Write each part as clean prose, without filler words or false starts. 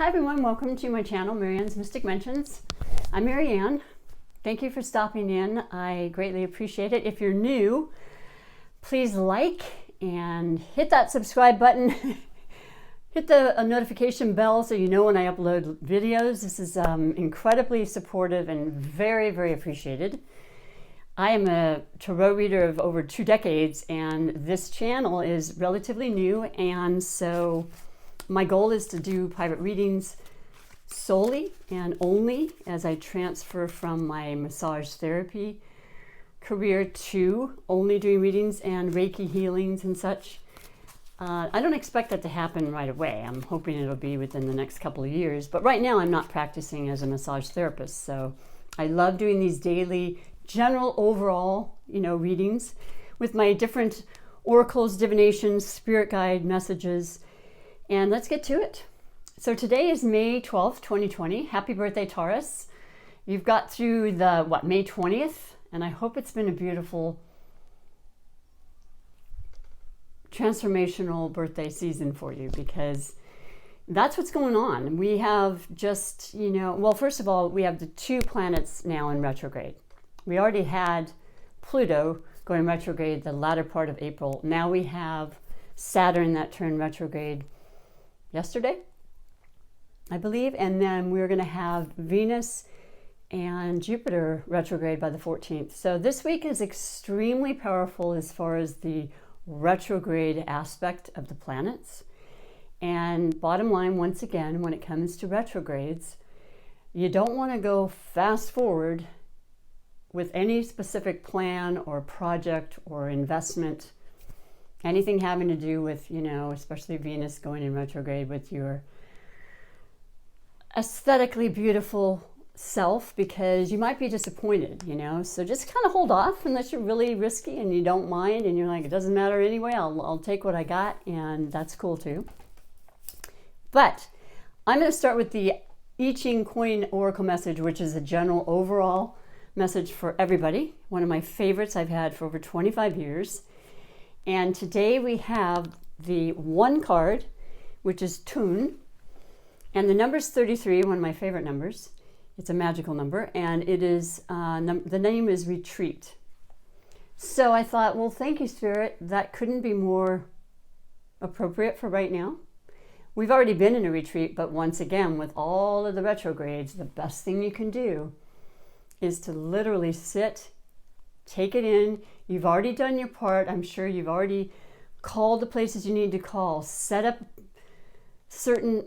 Hi everyone, welcome to my channel, MaryAnne's Mystic Mentions. I'm MaryAnne. Thank you for stopping in. I greatly appreciate it. If you're new, please like and hit that subscribe button. Hit the notification bell so you know when I upload videos. This is incredibly supportive and very, very appreciated. I am a tarot reader of over 2 decades, and this channel is relatively new, and so my goal is to do private readings solely and only as I transfer from my massage therapy career to only doing readings and Reiki healings and such. I don't expect that to happen right away. I'm hoping it'll be within the next couple of years, but right now I'm not practicing as a massage therapist, so I love doing these daily general overall readings with my different oracles, divinations, spirit guide messages. And let's get to it. So today is May 12th, 2020. Happy birthday, Taurus. You've got through the, May 20th? And I hope it's been a beautiful, transformational birthday season for you, because that's what's going on. We have just, first of all, we have the 2 planets now in retrograde. We already had Pluto going retrograde the latter part of April. Now we have Saturn that turned retrograde yesterday, I believe, and then we're going to have Venus and Jupiter retrograde by the 14th. So this week is extremely powerful as far as the retrograde aspect of the planets. And bottom line, once again, when it comes to retrogrades, you don't want to go fast forward with any specific plan or project or investment. Anything having to do with, especially Venus going in retrograde, with your aesthetically beautiful self, because you might be disappointed, So just kind of hold off unless you're really risky and you don't mind and you're like, it doesn't matter anyway, I'll take what I got, and that's cool too. But I'm going to start with the I Ching Coin Oracle message, which is a general overall message for everybody. One of my favorites I've had for over 25 years. And today we have the 1 card, which is Tun, and the number is 33, one of my favorite numbers. It's a magical number, and it is the name is Retreat. So I thought, well, thank you, Spirit. That couldn't be more appropriate for right now. We've already been in a retreat, but once again, with all of the retrogrades, the best thing you can do is to literally sit, take it in. You've already done your part. I'm sure you've already called the places you need to call, set up certain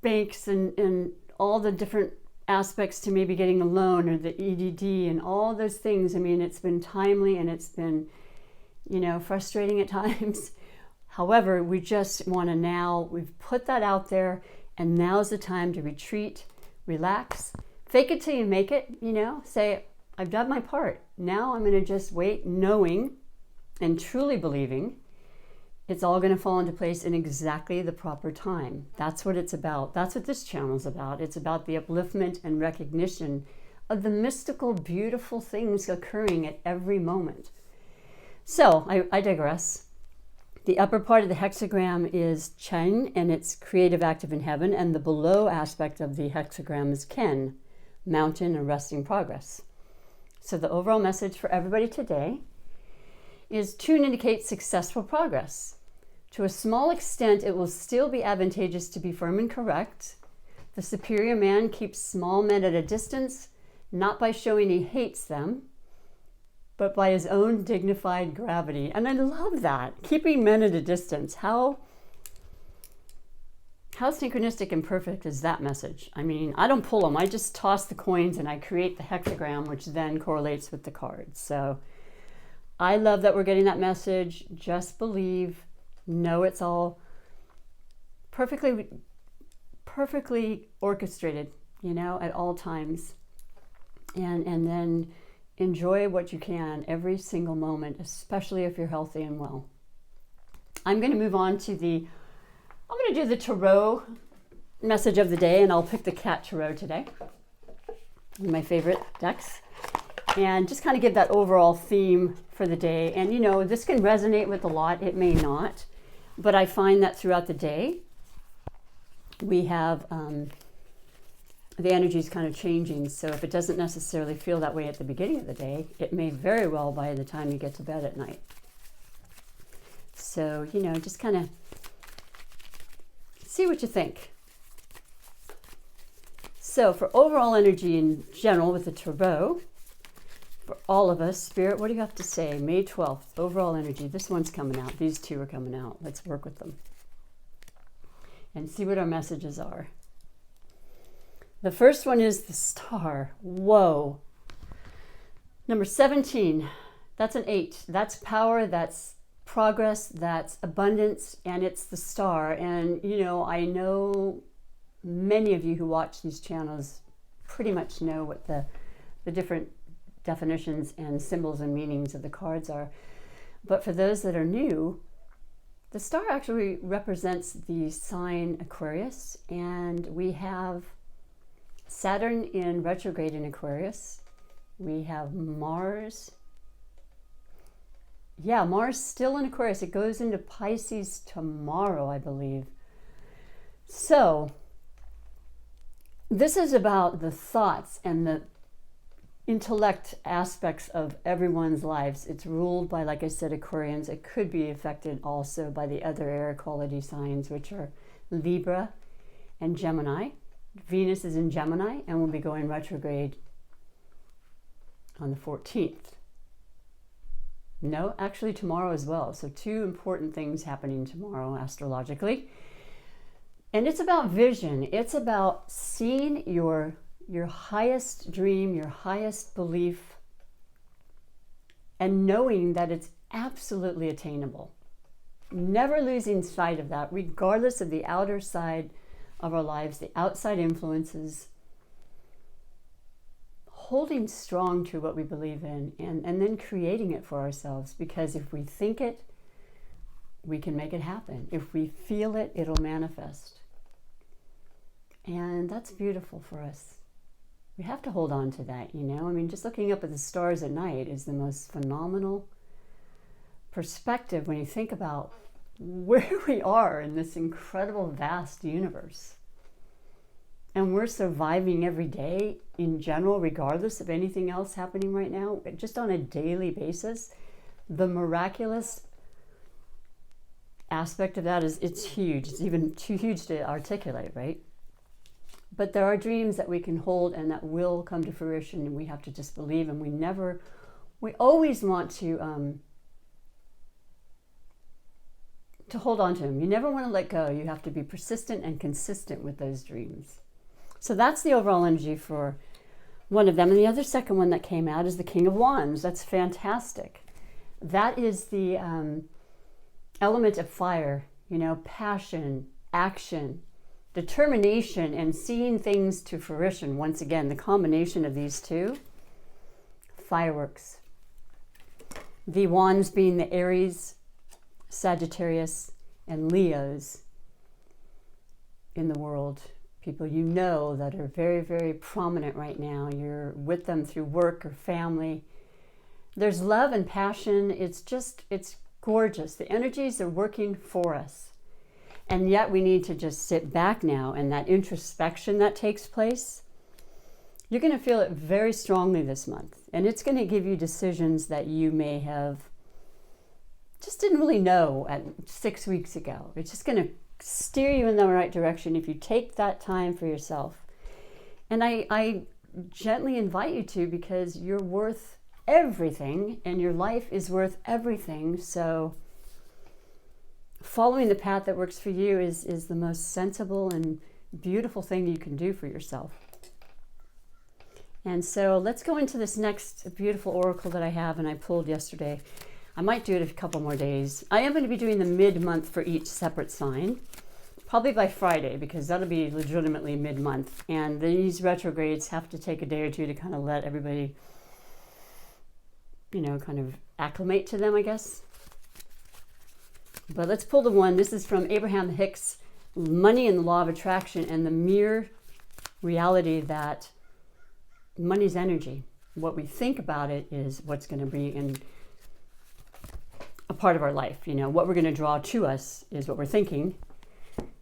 banks and all the different aspects to maybe getting a loan or the EDD and all those things. I mean, it's been timely and it's been, frustrating at times. However, we just want to we've put that out there, and now's the time to retreat, relax, fake it till you make it, say, I've done my part. Now I'm going to just wait, knowing and truly believing it's all going to fall into place in exactly the proper time. That's what it's about. That's what this channel is about. It's about the upliftment and recognition of the mystical, beautiful things occurring at every moment. So I digress. The upper part of the hexagram is Chen, and it's creative, active in heaven, and the below aspect of the hexagram is Ken, mountain, and resting progress. So the overall message for everybody today is Tune indicates successful progress. To a small extent, it will still be advantageous to be firm and correct. The superior man keeps small men at a distance, not by showing he hates them, but by his own dignified gravity. And I love that, keeping men at a distance. How synchronistic and perfect is that message? I mean, I don't pull them. I just toss the coins and I create the hexagram, which then correlates with the cards. So I love that we're getting that message. Just believe, know it's all perfectly orchestrated, at all times. And then enjoy what you can every single moment, especially if you're healthy and well. I'm going to move on to I'm going to do the tarot message of the day, and I'll pick the cat tarot today. One of my favorite decks. And just kind of give that overall theme for the day. And this can resonate with a lot, it may not. But I find that throughout the day, we have the energy is kind of changing. So if it doesn't necessarily feel that way at the beginning of the day, it may very well by the time you get to bed at night. So, you know, just kind of see what you think. So for overall energy in general with the tarot, for all of us, Spirit, what do you have to say? May 12th, overall energy. This one's coming out. These two are coming out. Let's work with them and see what our messages are. The first one is the Star. Whoa. Number 17. That's an 8. That's power. That's progress. That's abundance. And it's the Star. And, you know, I know many of you who watch these channels pretty much know what the different definitions and symbols and meanings of the cards are. But for those that are new, the Star actually represents the sign Aquarius, and we have Saturn in retrograde in Aquarius. We have Mars. Yeah, Mars still in Aquarius. It goes into Pisces tomorrow, I believe. So this is about the thoughts and the intellect aspects of everyone's lives. It's ruled by, like I said, Aquarians. It could be affected also by the other air quality signs, which are Libra and Gemini. Venus is in Gemini and will be going retrograde on the 14th. No, actually tomorrow as well. So two important things happening tomorrow astrologically. And it's about vision. It's about seeing your highest dream, your highest belief, and knowing that it's absolutely attainable. Never losing sight of that, regardless of the outer side of our lives, the outside influences, holding strong to what we believe in, and then creating it for ourselves. Because if we think it, we can make it happen. If we feel it, it'll manifest. And that's beautiful for us. We have to hold on to that, you know. I mean, just looking up at the stars at night is the most phenomenal perspective when you think about where we are in this incredible, vast universe. And we're surviving every day in general, regardless of anything else happening right now, just on a daily basis. The miraculous aspect of that is, it's huge. It's even too huge to articulate, right? But there are dreams that we can hold and that will come to fruition, and we have to just believe. And we always want to hold on to them. You never want to let go. You have to be persistent and consistent with those dreams. So that's the overall energy for one of them. And the other second one that came out is the King of Wands. That's fantastic. That is the element of fire, you know, passion, action, determination, and seeing things to fruition. Once again, the combination of these two, fireworks. The wands being the Aries, Sagittarius, and Leos in the world. People you know that are very, very prominent right now. You're with them through work or family. There's love and passion. It's gorgeous. The energies are working for us. And yet we need to just sit back now, and that introspection that takes place, you're going to feel it very strongly this month. And it's going to give you decisions that you may have just didn't really know at 6 weeks ago. It's just going to steer you in the right direction if you take that time for yourself. And I gently invite you to, because you're worth everything and your life is worth everything. So following the path that works for you is the most sensible and beautiful thing you can do for yourself. And so let's go into this next beautiful oracle that I have and I pulled yesterday. I might do it a couple more days. I am going to be doing the mid-month for each separate sign, probably by Friday, because that'll be legitimately mid-month. And these retrogrades have to take a day or two to kind of let everybody, you know, kind of acclimate to them, I guess. But let's pull the one. This is from Abraham Hicks, Money and the Law of Attraction, and the mere reality that money's energy. What we think about it is what's going to be in a part of our life. You know, what we're going to draw to us is what we're thinking.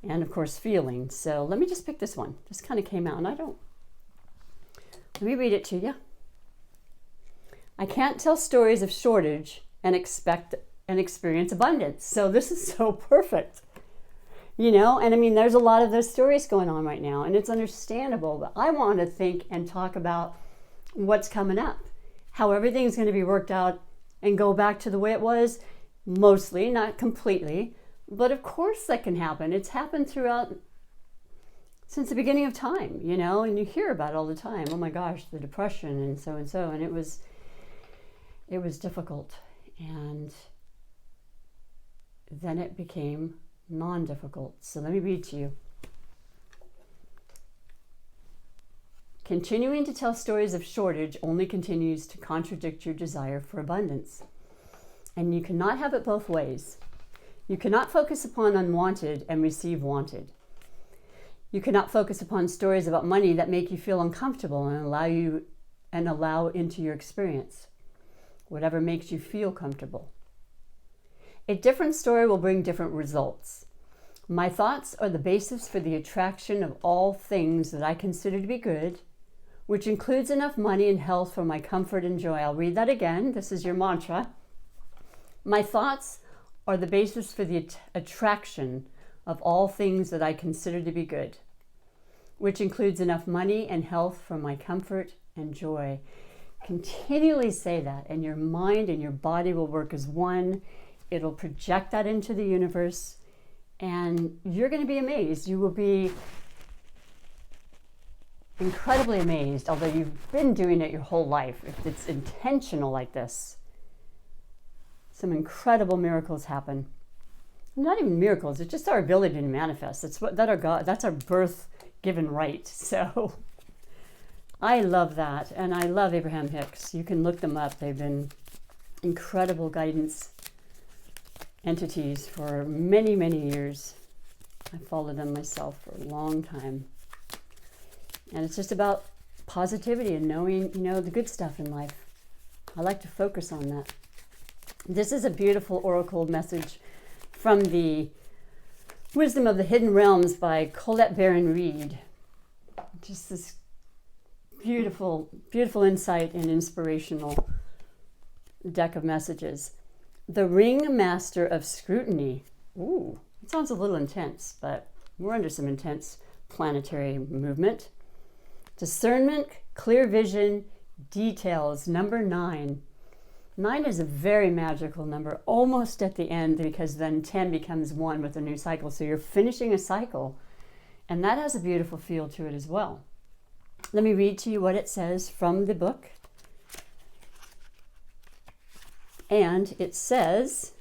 and of course feelings. So let me just pick this one. This kind of came out, and let me read it to you. I can't tell stories of shortage and expect and experience abundance. So this is so perfect. And I mean, there's a lot of those stories going on right now, and it's understandable, but I want to think and talk about what's coming up, how everything's going to be worked out and go back to the way it was, mostly, not completely, but of course that can happen. It's happened throughout, since the beginning of time, and you hear about it all the time. Oh my gosh, the Depression and so, and it was difficult, and then it became non-difficult. So let me read to you. Continuing to tell stories of shortage only continues to contradict your desire for abundance. And you cannot have it both ways. You cannot focus upon unwanted and receive wanted. You cannot focus upon stories about money that make you feel uncomfortable and allow into your experience whatever makes you feel comfortable. A different story will bring different results. My thoughts are the basis for the attraction of all things that I consider to be good, which includes enough money and health for my comfort and joy. I'll read that again. This is your mantra. My thoughts are the basis for the attraction of all things that I consider to be good, which includes enough money and health for my comfort and joy. Continually say that, and your mind and your body will work as one. It'll project that into the universe, and you're going to be amazed. You will be incredibly amazed, although you've been doing it your whole life. If it's intentional like this, some incredible miracles happen. Not even miracles, it's just our ability to manifest. That's our birth given right. So I love that, and I love Abraham Hicks. You can look them up. They've been incredible guidance entities for many, many years. I followed them myself for a long time. And it's just about positivity and knowing, the good stuff in life. I like to focus on that. This is a beautiful oracle message from the Wisdom of the Hidden Realms by Colette Baron Reed. Just this beautiful, beautiful insight and inspirational deck of messages. The Ringmaster of Scrutiny. Ooh, it sounds a little intense, but we're under some intense planetary movement. Discernment, clear vision, details, number 9. 9 is a very magical number, almost at the end, because then 10 becomes 1 with a new cycle. So you're finishing a cycle, and that has a beautiful feel to it as well. Let me read to you what it says from the book. And it says,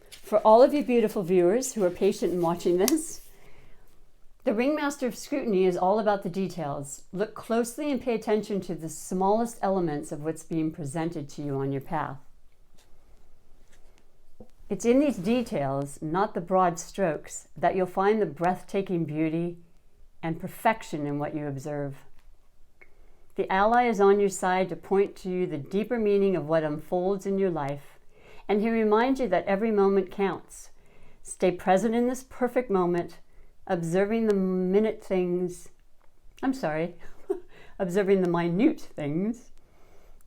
for all of you beautiful viewers who are patient in watching this, the Ringmaster of Scrutiny is all about the details. Look closely and pay attention to the smallest elements of what's being presented to you on your path. It's in these details, not the broad strokes, that you'll find the breathtaking beauty and perfection in what you observe. The ally is on your side to point to you the deeper meaning of what unfolds in your life, and he reminds you that every moment counts. Stay present in this perfect moment, observing the minute things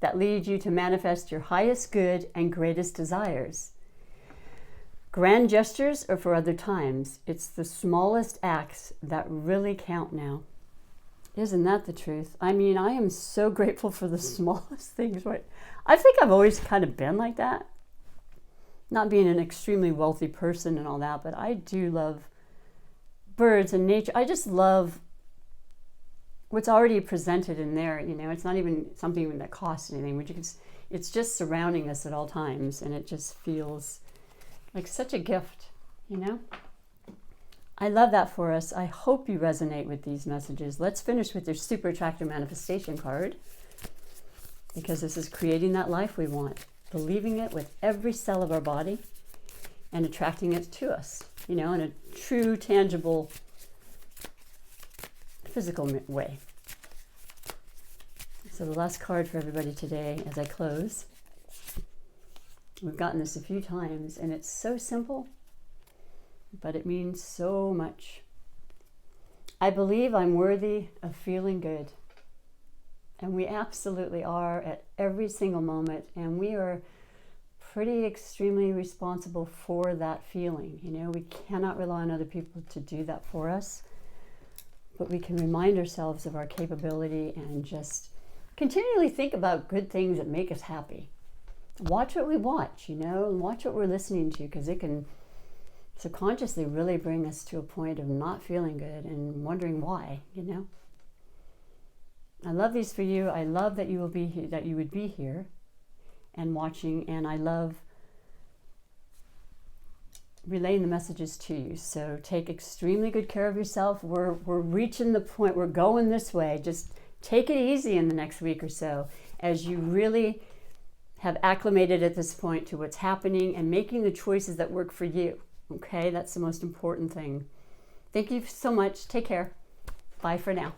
that lead you to manifest your highest good and greatest desires. Grand gestures are for other times. It's the smallest acts that really count now. Isn't that the truth? I mean, I am so grateful for the smallest things. Right? I think I've always kind of been like that. Not being an extremely wealthy person and all that, but I do love birds and nature. I just love what's already presented in there. It's not even something that costs anything. It's just surrounding us at all times, and it just feels like such a gift, I love that for us. I hope you resonate with these messages. Let's finish with your super attractor manifestation card, because this is creating that life we want, believing it with every cell of our body and attracting it to us, in a true, tangible, physical way. So the last card for everybody today as I close. We've gotten this a few times, and it's so simple. but it means so much. I believe I'm worthy of feeling good. And we absolutely are at every single moment. And we are pretty extremely responsible for that feeling. You know, we cannot rely on other people to do that for us. But we can remind ourselves of our capability and just continually think about good things that make us happy. Watch what we watch, you know, and watch what we're listening to, because it can subconsciously really bring us to a point of not feeling good and wondering why, you know. I love these for you. I love that you will be here, that you would be here and watching, and I love relaying the messages to you. So take extremely good care of yourself. We're reaching the point, we're going this way. Just take it easy in the next week or so as you really have acclimated at this point to what's happening and making the choices that work for you. Okay, that's the most important thing. Thank you so much. Take care. Bye for now.